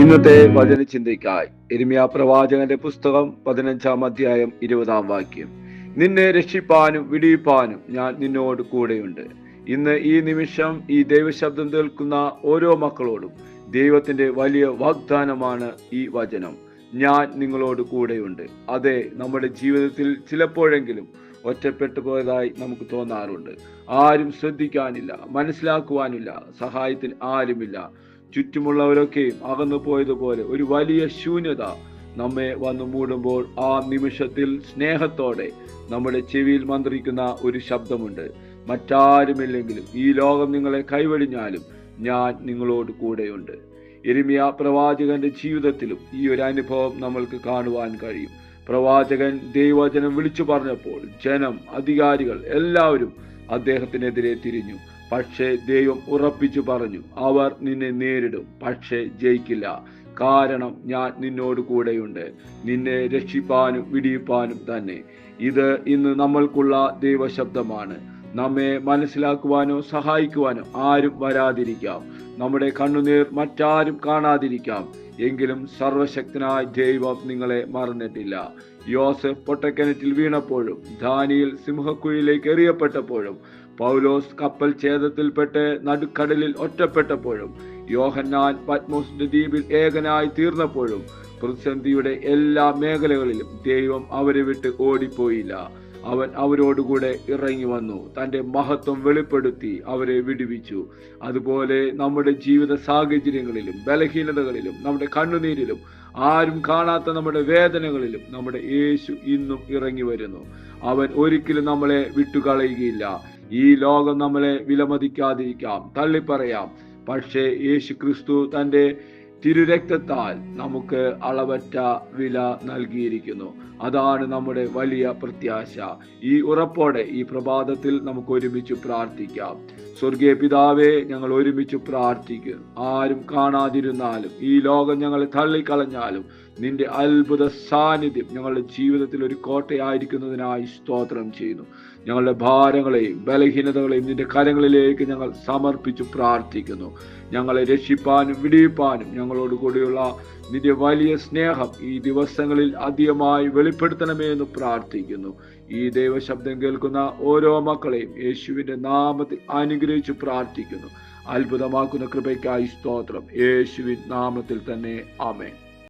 ഇന്നത്തെ വചനചിന്തയ്ക്കായി യിരെമ്യാ പ്രവാചകന്റെ പുസ്തകം 15-ാം അധ്യായം 20-ാം വാക്യം. നിന്നെ രക്ഷിപ്പാനും വിടിയിപ്പാനും ഞാൻ നിന്നോട് കൂടെയുണ്ട്. ഇന്ന് ഈ നിമിഷം ഈ ദൈവശബ്ദം കേൾക്കുന്ന ഓരോ മക്കളോടും ദൈവത്തിന്റെ വലിയ വാഗ്ദാനമാണ് ഈ വചനം. ഞാൻ നിങ്ങളോട് കൂടെയുണ്ട്. അതെ, നമ്മുടെ ജീവിതത്തിൽ ചിലപ്പോഴെങ്കിലും ഒറ്റപ്പെട്ടു പോയതായി നമുക്ക് തോന്നാറുണ്ട്. ആരും ശ്രദ്ധിക്കാനില്ല, മനസ്സിലാക്കുവാനില്ല, സഹായത്തിന് ആരുമില്ല. ചുറ്റുമുള്ളവരൊക്കെയും അകന്നു പോയതുപോലെ ഒരു വലിയ ശൂന്യത നമ്മെ വന്നു മൂടുമ്പോൾ ആ നിമിഷത്തിൽ സ്നേഹത്തോടെ നമ്മുടെ ചെവിയിൽ മന്ത്രിക്കുന്ന ഒരു ശബ്ദമുണ്ട്. മറ്റാരുമില്ലെങ്കിലും ഈ ലോകം നിങ്ങളെ കൈവെടിഞ്ഞാലും ഞാൻ നിങ്ങളോട് കൂടെയുണ്ട്. യിരെമ്യാ പ്രവാചകന്റെ ജീവിതത്തിലും ഈ ഒരു അനുഭവം നമ്മൾക്ക് കാണുവാൻ കഴിയും. പ്രവാചകൻ ദൈവവചനം വിളിച്ചു പറഞ്ഞപ്പോൾ ജനം, അധികാരികൾ എല്ലാവരും അദ്ദേഹത്തിനെതിരെ തിരിഞ്ഞു. പക്ഷേ ദൈവം ഉറപ്പിച്ചു പറഞ്ഞു, അവർ നിന്നെ നേരിടും, പക്ഷേ ജയിക്കില്ല. കാരണം ഞാൻ നിന്നോട് കൂടെയുണ്ട്, നിന്നെ രക്ഷിപ്പാനും വിടിയിപ്പാനും തന്നെ. ഇത് ഇന്ന് നമ്മൾക്കുള്ള ദൈവശബ്ദമാണ്. നമ്മെ മനസ്സിലാക്കുവാനോ സഹായിക്കുവാനോ ആരും വരാതിരിക്കാം, നമ്മുടെ കണ്ണുനീർ മറ്റാരും കാണാതിരിക്കാം. എങ്കിലും സർവശക്തനായ ദൈവം നിങ്ങളെ മറന്നിട്ടില്ല. യോസഫ് പൊട്ടക്കിണറ്റിൽ വീണപ്പോഴും, ദാനിയേൽ സിംഹക്കുഴിയിലേക്ക് എറിയപ്പെട്ടപ്പോഴും, പൗലോസ് കപ്പൽ ഛേദത്തിൽപ്പെട്ട് നടുക്കടലിൽ ഒറ്റപ്പെട്ടപ്പോഴും, യോഹന്നാൻ പത്മോസിന്റെ ദ്വീപിൽ ഏകനായി തീർന്നപ്പോഴും, പ്രതിസന്ധിയുടെ എല്ലാ മേഖലകളിലും ദൈവം അവരെ വിട്ട് ഓടിപ്പോയില്ല. അവൻ അവരോടുകൂടെ ഇറങ്ങി വന്നു, തൻ്റെ മഹത്വം വെളിപ്പെടുത്തി അവരെ വിടുവിച്ചു. അതുപോലെ നമ്മുടെ ജീവിത സാഹചര്യങ്ങളിലും ബലഹീനതകളിലും നമ്മുടെ കണ്ണുനീരിലും ആരും കാണാത്ത നമ്മുടെ വേദനകളിലും നമ്മുടെ യേശു ഇന്നും ഇറങ്ങി വരുന്നു. അവൻ ഒരിക്കലും നമ്മളെ വിട്ടുകളയുകയില്ല. ഈ ലോകം നമ്മളെ വിലമതിക്കാതിരിക്കാം, തള്ളിപ്പറയാം. പക്ഷേ യേശു ക്രിസ്തു തൻ്റെ തിരുരക്തത്താൽ നമുക്ക് അളവറ്റ വില നൽകിയിരിക്കുന്നു. അതാണ് നമ്മുടെ വലിയ പ്രത്യാശ. ഈ ഉറപ്പോടെ ഈ പ്രഭാതത്തിൽ നമുക്ക് ഒരുമിച്ച് പ്രാർത്ഥിക്കാം. സ്വർഗീയ പിതാവേ, ഞങ്ങൾ ഒരുമിച്ച് പ്രാർത്ഥിക്കുന്നു. ആരും കാണാതിരുന്നാലും ഈ ലോകം ഞങ്ങളെ തള്ളിക്കളഞ്ഞാലും നിന്റെ അത്ഭുത സാന്നിധ്യം ഞങ്ങളുടെ ജീവിതത്തിൽ ഒരു കോട്ടയായിരിക്കുന്നതിനായി സ്തോത്രം ചെയ്യുന്നു. ഞങ്ങളുടെ ഭാരങ്ങളെയും ബലഹീനതകളെയും നിന്റെ കരങ്ങളിലേക്ക് ഞങ്ങൾ സമർപ്പിച്ചു പ്രാർത്ഥിക്കുന്നു. ഞങ്ങളെ രക്ഷിപ്പാനും വിടിയിപ്പാനും ഞങ്ങളോട് കൂടിയുള്ള നിന്റെ വലിയ സ്നേഹം ഈ ദിവസങ്ങളിൽ അധികമായി വെളിപ്പെടുത്തണമേ എന്ന് പ്രാർത്ഥിക്കുന്നു. ഈ ദൈവശബ്ദം കേൾക്കുന്ന ഓരോ മക്കളെയും യേശുവിന്റെ നാമത്തിൽ അനുഗ്രഹിച്ചു പ്രാർത്ഥിക്കുന്നു. അത്ഭുതമാക്കുന്ന കൃപയ്ക്കായി സ്തോത്രം. യേശുവിൻ നാമത്തിൽ തന്നെ ആമേൻ.